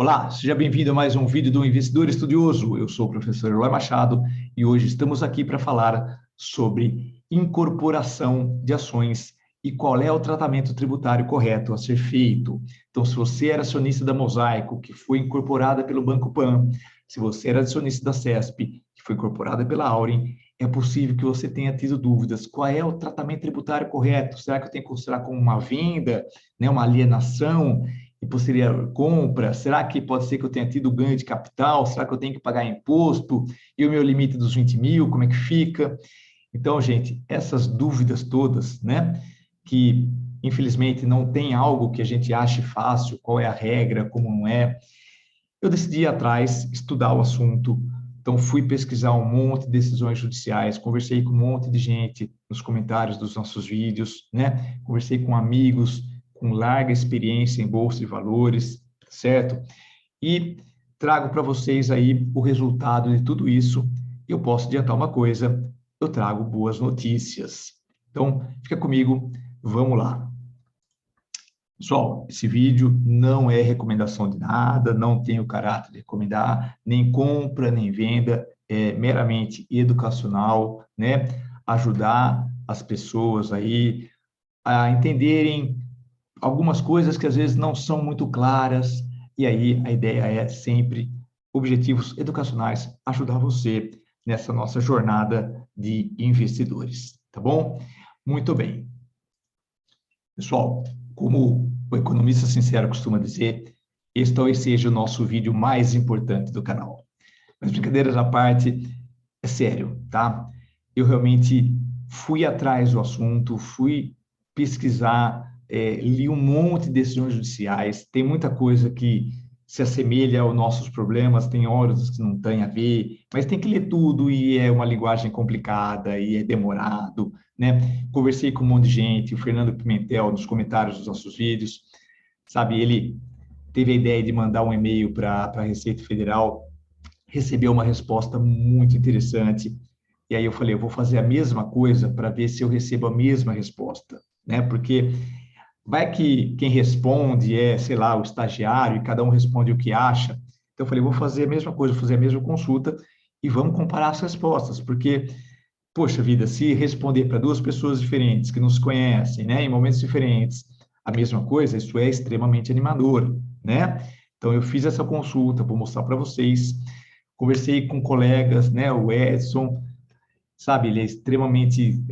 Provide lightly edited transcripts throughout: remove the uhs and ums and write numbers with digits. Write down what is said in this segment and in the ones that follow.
Olá, seja bem-vindo a mais um vídeo do Investidor Estudioso. Eu sou o professor Eloy Machado e hoje estamos aqui para falar sobre incorporação de ações e qual é o tratamento tributário correto a ser feito. Então, se você era acionista da Mosaico, que foi incorporada pelo Banco Pan, se você era acionista da CESP, que foi incorporada pela Auren, é possível que você tenha tido dúvidas. Qual é o tratamento tributário correto? Será que eu tenho que considerar como uma venda, né, uma alienação? E posterior compra, será que pode ser que eu tenha tido ganho de capital? Será que eu tenho que pagar imposto? E o meu limite dos 20 mil, como é que fica? Então, gente, essas dúvidas todas, né, que infelizmente não tem algo que a gente ache fácil, qual é a regra, como não é, eu decidi ir atrás, estudar o assunto. Então, fui pesquisar um monte de decisões judiciais, conversei com um monte de gente nos comentários dos nossos vídeos, né? Conversei com amigos com larga experiência em bolsa de valores, certo? E trago para vocês aí o resultado de tudo isso. E eu posso adiantar uma coisa, eu trago boas notícias. Então, fica comigo, vamos lá. Pessoal, esse vídeo não é recomendação de nada, não tem o caráter de recomendar, nem compra, nem venda, é meramente educacional, né? Ajudar as pessoas aí a entenderem algumas coisas que às vezes não são muito claras, e aí a ideia é sempre objetivos educacionais, ajudar você nessa nossa jornada de investidores, tá bom? Muito bem. Pessoal, como o economista sincero costuma dizer, este talvez seja o nosso vídeo mais importante do canal. Mas brincadeiras à parte, é sério, tá? Eu realmente fui atrás do assunto, fui pesquisar, li um monte de decisões judiciais, tem muita coisa que se assemelha aos nossos problemas, tem horas que não tem a ver, mas tem que ler tudo e é uma linguagem complicada e é demorado, né? Conversei com um monte de gente, o Fernando Pimentel, nos comentários dos nossos vídeos, sabe, ele teve a ideia de mandar um e-mail para a Receita Federal, recebeu uma resposta muito interessante, e aí eu falei, eu vou fazer a mesma coisa para ver se eu recebo a mesma resposta, né? Porque vai que quem responde é, sei lá, o estagiário e cada um responde o que acha. Então eu falei, vou fazer a mesma coisa, vou fazer a mesma consulta e vamos comparar as respostas, porque, poxa vida, se responder para duas pessoas diferentes que nos conhecem, né, em momentos diferentes, a mesma coisa, isso é extremamente animador, né? Então eu fiz essa consulta, vou mostrar para vocês. Conversei com colegas, né, o Edson, sabe, ele é extremamente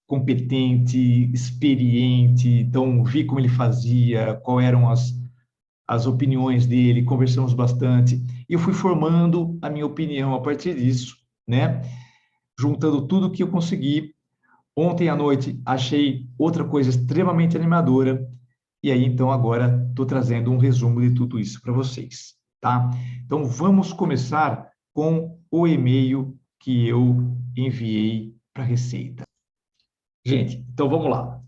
competente, experiente, então vi como ele fazia, quais eram as opiniões dele, conversamos bastante, e eu fui formando a minha opinião a partir disso, né? Juntando tudo que eu consegui. Ontem à noite achei outra coisa extremamente animadora, e aí então agora estou trazendo um resumo de tudo isso para vocês, tá? Então vamos começar com o e-mail que eu enviei para a Receita. Gente, então vamos lá.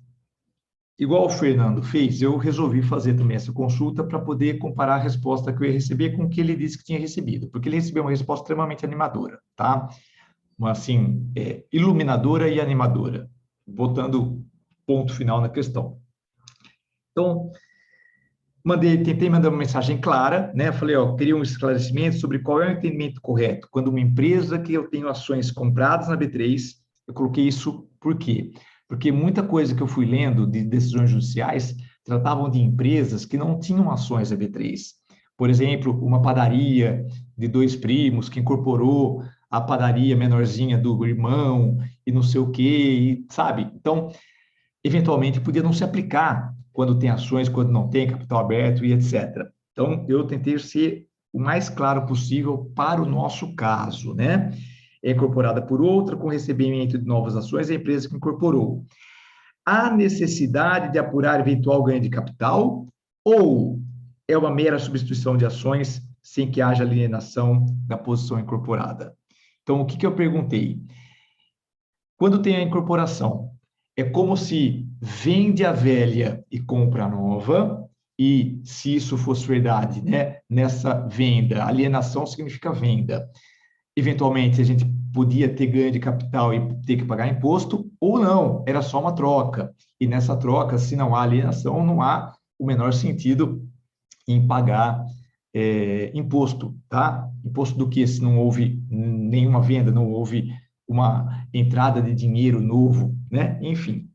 Igual o Fernando fez, eu resolvi fazer também essa consulta para poder comparar a resposta que eu ia receber com o que ele disse que tinha recebido, porque ele recebeu uma resposta extremamente animadora, tá? Uma, assim, iluminadora e animadora, botando ponto final na questão. Então, tentei mandar uma mensagem clara, né? Falei, ó, queria um esclarecimento sobre qual é o entendimento correto. Quando uma empresa que eu tenho ações compradas na B3, eu coloquei isso por quê? Porque muita coisa que eu fui lendo de decisões judiciais tratavam de empresas que não tinham ações da B3. Por exemplo, uma padaria de dois primos que incorporou a padaria menorzinha do irmão e não sei o quê, e, sabe? Então, eventualmente podia não se aplicar quando tem ações, quando não tem capital aberto e etc. Então, eu tentei ser o mais claro possível para o nosso caso, né? É incorporada por outra, com recebimento de novas ações, a empresa que incorporou. Há necessidade de apurar eventual ganho de capital ou é uma mera substituição de ações sem que haja alienação da posição incorporada? Então, o que eu perguntei? Quando tem a incorporação, é como se vende a velha e compra a nova, e se isso fosse verdade, né, nessa venda, alienação significa venda. Eventualmente, a gente podia ter ganho de capital e ter que pagar imposto, ou não, era só uma troca. E nessa troca, se não há alienação, não há o menor sentido em pagar imposto, tá? Imposto do que se não houve nenhuma venda, não houve uma entrada de dinheiro novo, né? Enfim.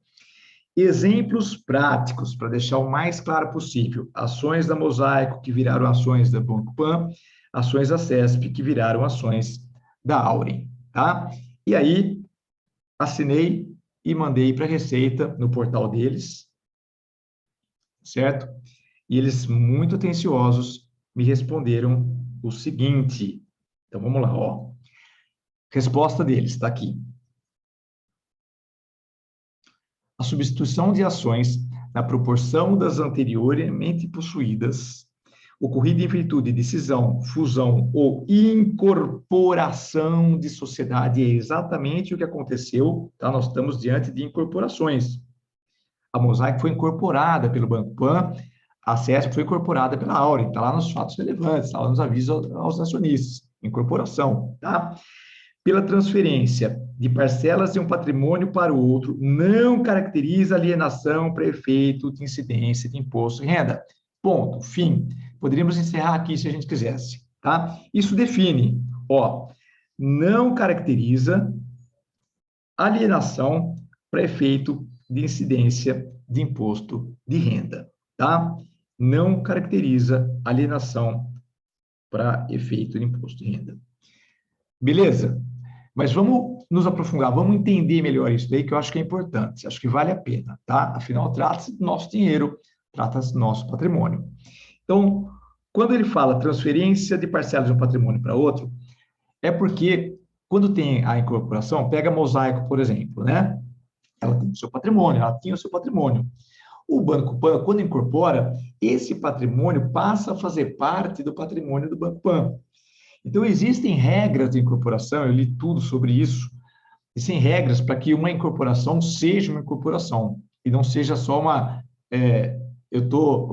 Exemplos práticos, para deixar o mais claro possível. Ações da Mosaico, que viraram ações da Banco Pan, ações da CESP, que viraram ações da Auren, tá? E aí, assinei e mandei para a Receita no portal deles, certo? E eles, muito atenciosos, me responderam o seguinte. Então, vamos lá, ó. Resposta deles, está aqui. A substituição de ações na proporção das anteriormente possuídas, ocorrida em virtude de cisão, fusão ou incorporação de sociedade, é exatamente o que aconteceu, tá? Nós estamos diante de incorporações. A Mosaic foi incorporada pelo Banco Pan, a CESP foi incorporada pela Auren, está lá nos fatos relevantes, está lá nos avisos aos acionistas, incorporação, tá? Pela transferência de parcelas de um patrimônio para o outro, não caracteriza alienação para efeito de incidência de imposto de renda. Ponto, fim. Poderíamos encerrar aqui se a gente quisesse, tá? Isso define, ó, não caracteriza alienação para efeito de incidência de imposto de renda, tá? Não caracteriza alienação para efeito de imposto de renda. Beleza? Mas vamos nos aprofundar, vamos entender melhor isso daí, que eu acho que é importante, acho que vale a pena, tá? Afinal, trata-se do nosso dinheiro, trata-se do nosso patrimônio. Então, quando ele fala transferência de parcelas de um patrimônio para outro, é porque quando tem a incorporação, pega Mosaico, por exemplo, né? Ela tem o seu patrimônio, ela tinha o seu patrimônio. O Banco Pan, quando incorpora, esse patrimônio passa a fazer parte do patrimônio do Banco Pan. Então, existem regras de incorporação, eu li tudo sobre isso, existem regras para que uma incorporação seja uma incorporação, e não seja só uma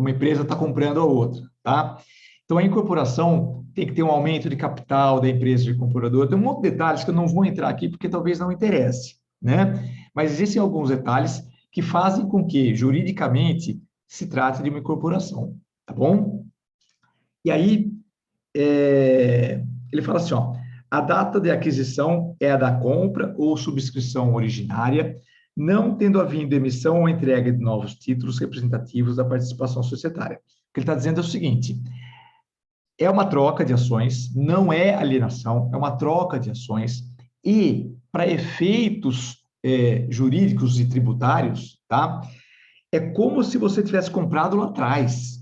empresa está comprando a outra, tá? Então, a incorporação tem que ter um aumento de capital da empresa de incorporadora, tem um monte de detalhes que eu não vou entrar aqui, porque talvez não interesse, né? Mas existem alguns detalhes que fazem com que, juridicamente, se trate de uma incorporação, tá bom? E aí, ele fala assim, ó, a data de aquisição é a da compra ou subscrição originária, não tendo havido emissão ou entrega de novos títulos representativos da participação societária. O que ele está dizendo é o seguinte, é uma troca de ações, não é alienação, é uma troca de ações, e para efeitos jurídicos e tributários, tá? É como se você tivesse comprado lá atrás.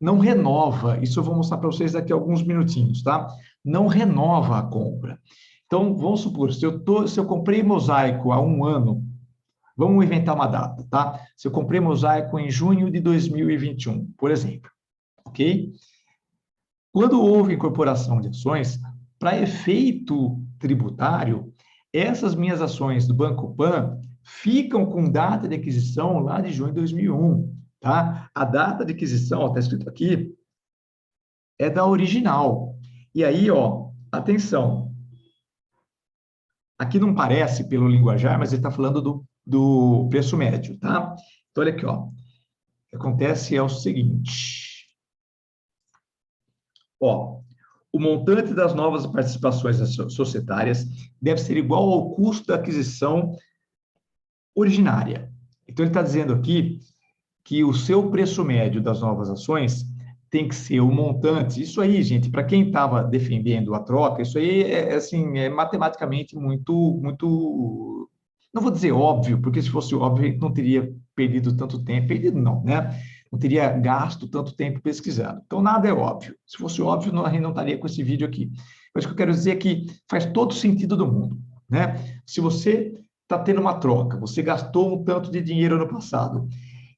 Não renova, isso eu vou mostrar para vocês daqui a alguns minutinhos, tá? Não renova a compra. Então, vamos supor, se eu comprei Mosaico há um ano, vamos inventar uma data, tá? Se eu comprei Mosaico em junho de 2021, por exemplo, ok? Quando houve incorporação de ações, para efeito tributário, essas minhas ações do Banco Pan ficam com data de aquisição lá de junho de 2001, tá? A data de aquisição, está escrito aqui, é da original. E aí, ó, atenção. Aqui não parece pelo linguajar, mas ele está falando do preço médio, tá? Então, olha aqui, ó. O que acontece é o seguinte. Ó, o montante das novas participações societárias deve ser igual ao custo da aquisição originária. Então, ele está dizendo aqui que o seu preço médio das novas ações tem que ser o montante. Isso aí, gente, para quem estava defendendo a troca, isso aí é matematicamente muito, não vou dizer óbvio, porque se fosse óbvio, a gente não teria perdido tanto tempo, perdido não, né? Não teria gasto tanto tempo pesquisando. Então, nada é óbvio. Se fosse óbvio, a gente não estaria com esse vídeo aqui. Mas o que eu quero dizer é que faz todo sentido do mundo, né? Se você está tendo uma troca, você gastou um tanto de dinheiro no passado,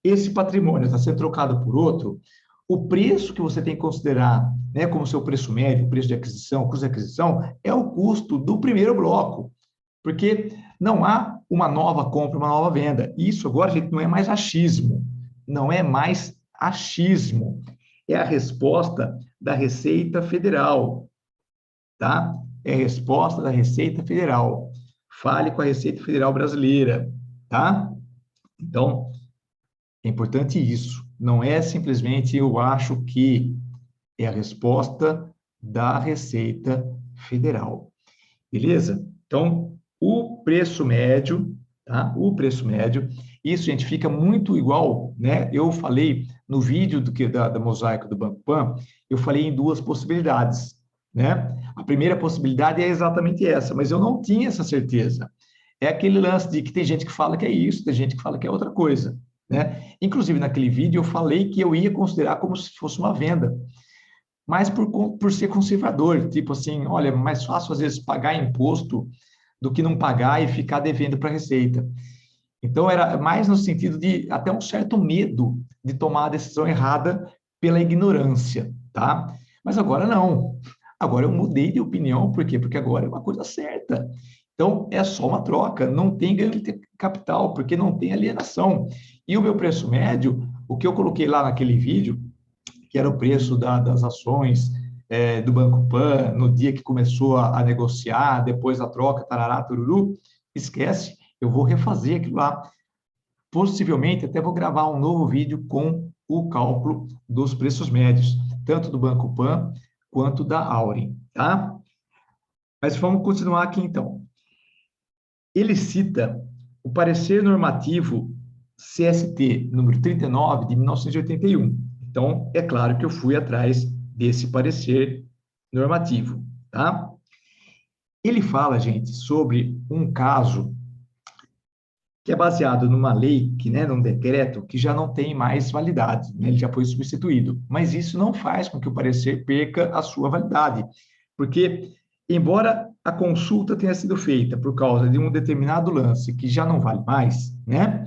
esse patrimônio está sendo trocado por outro, o preço que você tem que considerar, né, como seu preço médio, preço de aquisição, custo de aquisição, é o custo do primeiro bloco, porque não há uma nova compra, uma nova venda. Isso agora, gente, não é mais achismo, não é mais achismo, é a resposta da Receita Federal, tá? É a resposta da Receita Federal. Fale com a Receita Federal brasileira, tá? Então, é importante isso, Não é simplesmente eu acho que, é a resposta da Receita Federal. Beleza? Então, o preço médio, tá? O preço médio, isso, gente, fica muito igual, né? Eu falei no vídeo da mosaico do Banco Pan, eu falei em duas possibilidades, né? A primeira possibilidade é exatamente essa, mas eu não tinha essa certeza. É aquele lance de que tem gente que fala que é isso, tem gente que fala que é outra coisa, né? Inclusive, naquele vídeo, eu falei que eu ia considerar como se fosse uma venda, mas por ser conservador, tipo assim, olha, é mais fácil às vezes pagar imposto do que não pagar e ficar devendo para a Receita. Então, era mais no sentido de até um certo medo de tomar a decisão errada pela ignorância, tá? Mas agora não. Agora eu mudei de opinião, por quê? Porque agora é uma coisa certa. Então, é só uma troca, não tem ganho de capital, porque não tem alienação. E o meu preço médio, o que eu coloquei lá naquele vídeo, que era o preço das ações do Banco Pan, no dia que começou a negociar, depois a troca, tarará, tururu, esquece, eu vou refazer aquilo lá. Possivelmente, até vou gravar um novo vídeo com o cálculo dos preços médios, tanto do Banco Pan quanto da Auren, tá? Mas vamos continuar aqui, então. Ele cita o parecer normativo CST, número 39, de 1981. Então, é claro que eu fui atrás desse parecer normativo, tá? Ele fala, gente, sobre um caso que é baseado numa lei, que, né, num decreto, que já não tem mais validade, né, ele já foi substituído. Mas isso não faz com que o parecer perca a sua validade, porque, embora a consulta tenha sido feita por causa de um determinado lance que já não vale mais, né,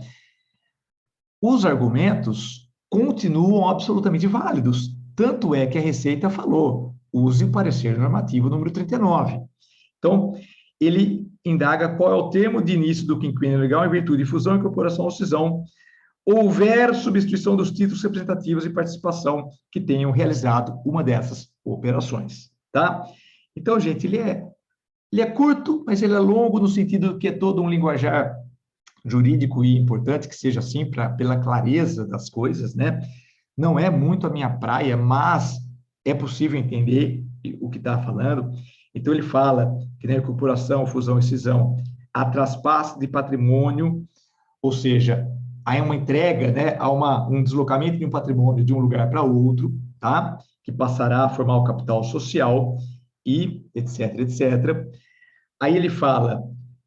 os argumentos continuam absolutamente válidos. Tanto é que a Receita falou, use o parecer normativo número 39. Então, ele indaga qual é o termo de início do quinquênio legal em virtude de fusão, incorporação ou cisão, houver substituição dos títulos representativos e participação que tenham realizado uma dessas operações, tá? Então, gente, ele é curto, mas ele é longo no sentido que é todo um linguajar jurídico e importante que seja assim, pela clareza das coisas, né? Não é muito a minha praia, mas é possível entender o que está falando. Então, ele fala que na incorporação, fusão e cisão, há traspasse de patrimônio, ou seja, há uma entrega, né, há um deslocamento de um patrimônio de um lugar para outro, tá? Que passará a formar o capital social e etc, etc. Aí ele fala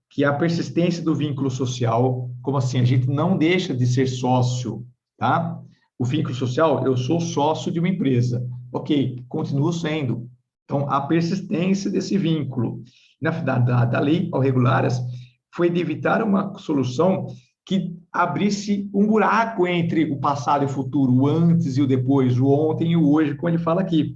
que a persistência do vínculo social, como assim? A gente não deixa de ser sócio, tá? O vínculo social, eu sou sócio de uma empresa. Ok, continuo sendo. Então, a persistência desse vínculo. Na da lei, ao regular, foi de evitar uma solução que abrisse um buraco entre o passado e o futuro, o antes e o depois, o ontem e o hoje, como ele fala aqui.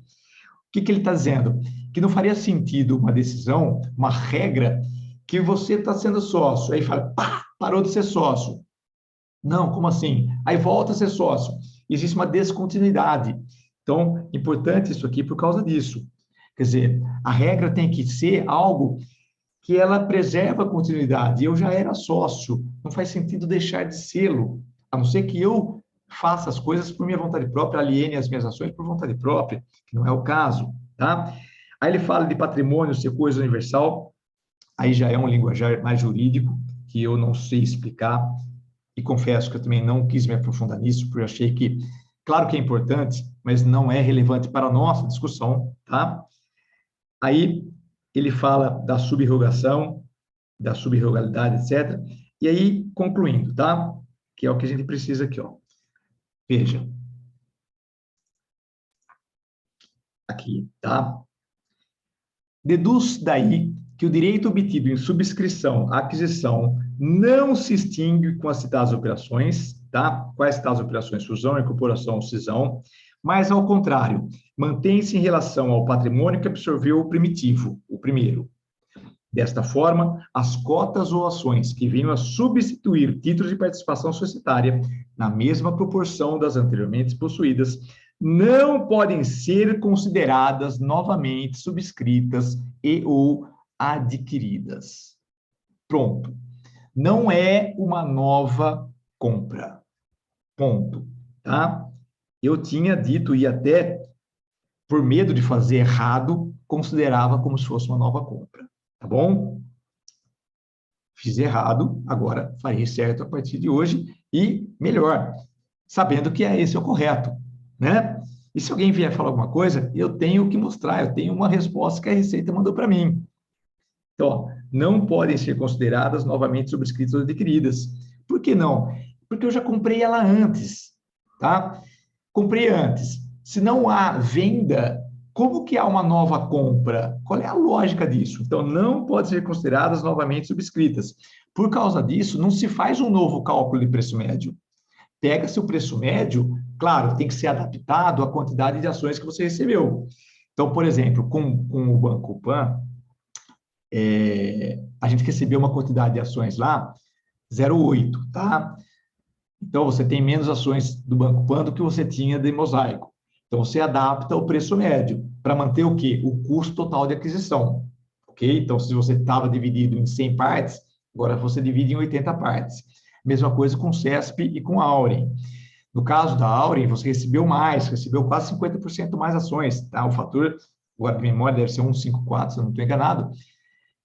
O que ele está dizendo? Que não faria sentido uma decisão, uma regra, que você está sendo sócio, aí fala, pá, parou de ser sócio. Não, como assim? Aí volta a ser sócio. Existe uma descontinuidade. Então, importante isso aqui por causa disso. Quer dizer, a regra tem que ser algo que ela preserva a continuidade. Eu já era sócio, não faz sentido deixar de sê-lo, a não ser que eu faça as coisas por minha vontade própria, aliene as minhas ações por vontade própria, que não é o caso, tá? Aí ele fala de patrimônio ser coisa universal, aí já é um linguajar mais jurídico, que eu não sei explicar, e confesso que eu também não quis me aprofundar nisso, porque eu achei que, claro que é importante, mas não é relevante para a nossa discussão, tá? Aí ele fala da subrrogação, etc. E aí, concluindo, tá? Que é o que a gente precisa aqui, ó. Veja. Aqui, tá? Deduz daí que o direito obtido em subscrição, aquisição, não se extingue com as citadas operações, tá? Quais citadas operações? Fusão, incorporação, cisão, mas, ao contrário, mantém-se em relação ao patrimônio que absorveu o primitivo, o primeiro. Desta forma, as cotas ou ações que venham a substituir títulos de participação societária na mesma proporção das anteriormente possuídas não podem ser consideradas novamente subscritas e ou adquiridas. Pronto. Não é uma nova compra. Ponto. Tá? eu tinha dito e até, por medo de fazer errado, considerava como se fosse uma nova compra, tá bom? Fiz errado, agora farei certo a partir de hoje e melhor, sabendo que esse é o correto, né? E se alguém vier falar alguma coisa, eu tenho que mostrar, eu tenho uma resposta que a Receita mandou para mim. Então, ó, não podem ser consideradas novamente subscritas ou adquiridas. Por que não? Porque eu já comprei ela antes, tá? Comprei antes. Se não há venda, como que há uma nova compra? Qual é a lógica disso? Então, não pode ser consideradas novamente subscritas. Por causa disso, não se faz um novo cálculo de preço médio. Pega-se o preço médio, claro, tem que ser adaptado à quantidade de ações que você recebeu. Então, por exemplo, com o Banco Pan, a gente recebeu uma quantidade de ações lá, 0,8, tá? Então, você tem menos ações do Banco Pan do que você tinha de Mosaico. Então, você adapta o preço médio para manter o quê? O custo total de aquisição, ok? Então, se você estava dividido em 100 partes, agora você divide em 80 partes. Mesma coisa com o CESP e com a Auren. No caso da Auren, você recebeu mais, recebeu quase 50% mais ações, tá? O fator, agora de memória, deve ser 154, se eu não estou enganado.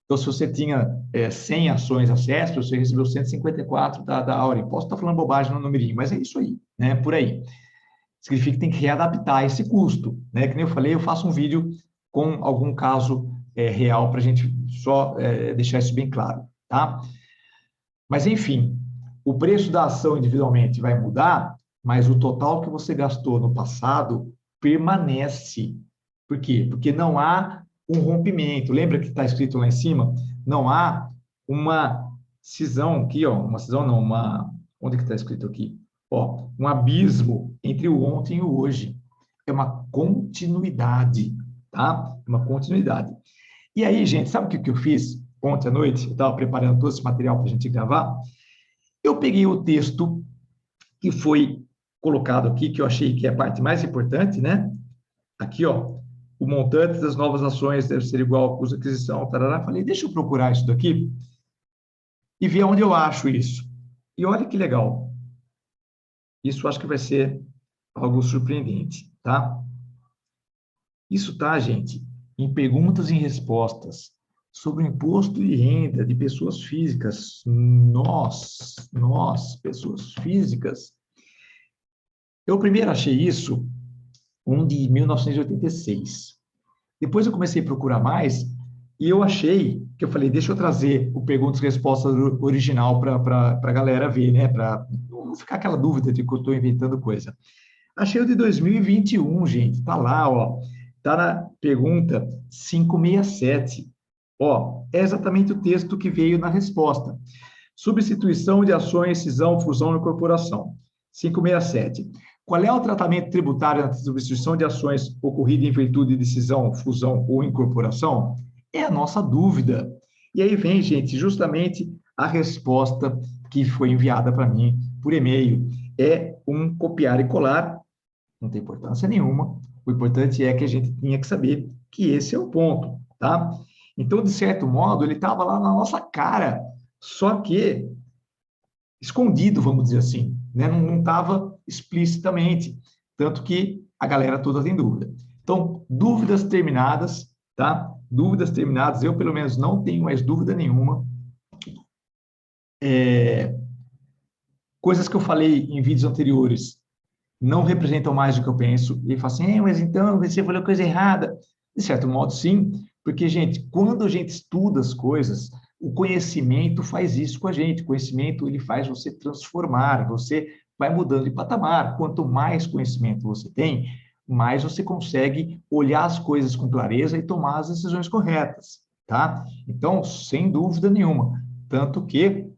Então, se você tinha 100 ações a CESP, você recebeu 154 da Auren. Posso estar falando bobagem no numerinho, mas é isso aí, né? Por aí. Significa que tem que readaptar esse custo, né? Que nem eu falei, eu faço um vídeo com algum caso real para a gente só deixar isso bem claro, tá? Mas, enfim, o preço da ação individualmente vai mudar, mas o total que você gastou no passado permanece. Por quê? Porque não há um rompimento. Lembra que está escrito lá em cima? Não há uma cisão aqui, ó, uma cisão não, uma... Onde que está escrito aqui? Ó, um abismo entre o ontem e o hoje. É uma continuidade, tá? É uma continuidade. E aí, gente, sabe o que eu fiz ontem à noite? Eu estava preparando todo esse material para a gente gravar. Eu peguei o texto que foi colocado aqui, que eu achei que é a parte mais importante, né? Aqui, ó, o montante das novas ações deve ser igual ao custo de aquisição, tarará. Falei, deixa eu procurar isso daqui e ver onde eu acho isso. E olha que legal. Isso acho que vai ser algo surpreendente, tá? Isso tá, gente, em perguntas e respostas sobre o imposto de renda de pessoas físicas. Nós, pessoas físicas. Eu primeiro achei isso, um de 1986. Depois eu comecei a procurar mais e eu achei que eu falei, deixa eu trazer o perguntas e respostas original para a galera ver, né? Para não ficar aquela dúvida de que eu estou inventando coisa. Achei o de 2021, gente. Tá lá, ó. Tá na pergunta 567. Ó, é exatamente o texto que veio na resposta. Substituição de ações, cisão, fusão e incorporação. 567. Qual é o tratamento tributário na substituição de ações ocorrida em virtude de cisão, fusão ou incorporação? É a nossa dúvida. E aí vem, gente, justamente a resposta que foi enviada para mim por e-mail. É um copiar e colar, não tem importância nenhuma. O importante é que a gente tinha que saber que esse é o ponto, tá? Então, de certo modo, ele estava lá na nossa cara, só que escondido, vamos dizer assim, né? Não estava explicitamente, tanto que a galera toda tem dúvida. Então, dúvidas terminadas, tá? Dúvidas terminadas, eu pelo menos não tenho mais dúvida nenhuma. Coisas que eu falei em vídeos anteriores não representam mais do que eu penso. E fala assim, mas então você falou coisa errada. De certo modo, sim, porque, gente, quando a gente estuda as coisas, o conhecimento faz isso com a gente. O conhecimento, ele faz você transformar, você vai mudando de patamar. Quanto mais conhecimento você tem, mais você consegue olhar as coisas com clareza e tomar as decisões corretas, tá? Então, sem dúvida nenhuma. Tanto que,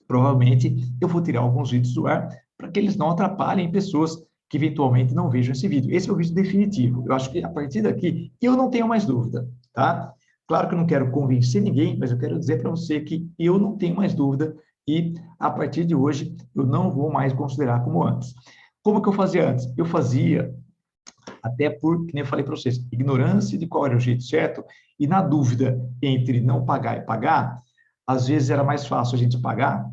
provavelmente, eu vou tirar alguns vídeos do ar para que eles não atrapalhem pessoas que eventualmente não vejam esse vídeo. Esse é o vídeo definitivo. Eu acho que a partir daqui eu não tenho mais dúvida, tá? Claro que eu não quero convencer ninguém, mas eu quero dizer para você que eu não tenho mais dúvida e a partir de hoje eu não vou mais considerar como antes. Como que eu fazia antes? Eu fazia até por, que nem eu falei para vocês, ignorância de qual era o jeito certo e na dúvida entre não pagar e pagar, às vezes era mais fácil a gente pagar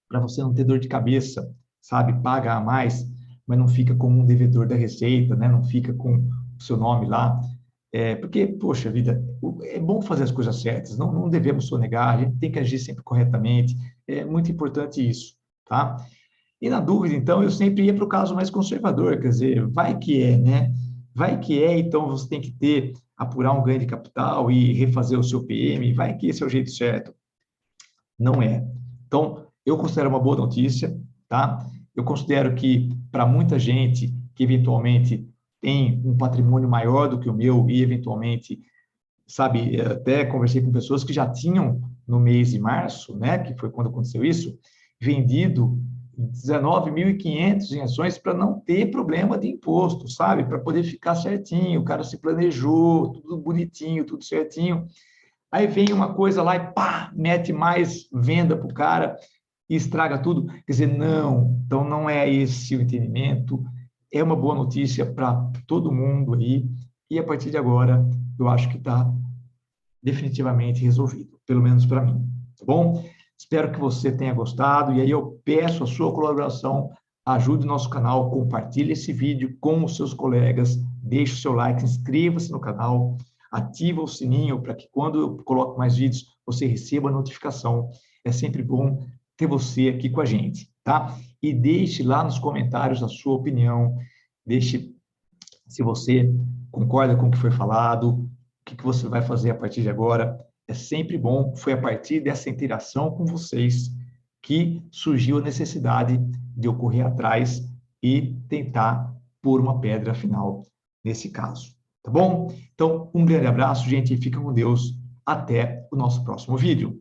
para você não ter dor de cabeça, sabe? Paga a mais mas não fica como um devedor da Receita, né? Não fica com o seu nome lá. Porque, poxa vida, é bom fazer as coisas certas, não devemos sonegar, a gente tem que agir sempre corretamente, é muito importante isso, tá? E na dúvida, então, eu sempre ia para o caso mais conservador, quer dizer, vai que é, né? Vai que é, então você tem que apurar um ganho de capital e refazer o seu PM, vai que esse é o jeito certo. Não é. Então, eu considero uma boa notícia, tá? Eu considero que, para muita gente que eventualmente tem um patrimônio maior do que o meu e, eventualmente, sabe, até conversei com pessoas que já tinham, no mês de março, né, que foi quando aconteceu isso, vendido 19.500 em ações para não ter problema de imposto, sabe? Para poder ficar certinho, o cara se planejou, tudo bonitinho, tudo certinho. Aí vem uma coisa lá e pá, mete mais venda para o cara e estraga tudo. Quer dizer, não, então não é esse o entendimento. É uma boa notícia para todo mundo aí. E a partir de agora, eu acho que está definitivamente resolvido, pelo menos para mim. Tá bom? Espero que você tenha gostado. E aí eu peço a sua colaboração. Ajude o nosso canal, compartilhe esse vídeo com os seus colegas, deixe o seu like, inscreva-se no canal, ativa o sininho para que quando eu coloco mais vídeos, você receba a notificação. É sempre bom ter você aqui com a gente, tá? E deixe lá nos comentários a sua opinião, deixe se você concorda com o que foi falado, o que você vai fazer a partir de agora. É sempre bom, foi a partir dessa interação com vocês que surgiu a necessidade de eu correr atrás e tentar pôr uma pedra final nesse caso. Tá bom? Então, um grande abraço, gente, e fica com Deus. Até o nosso próximo vídeo.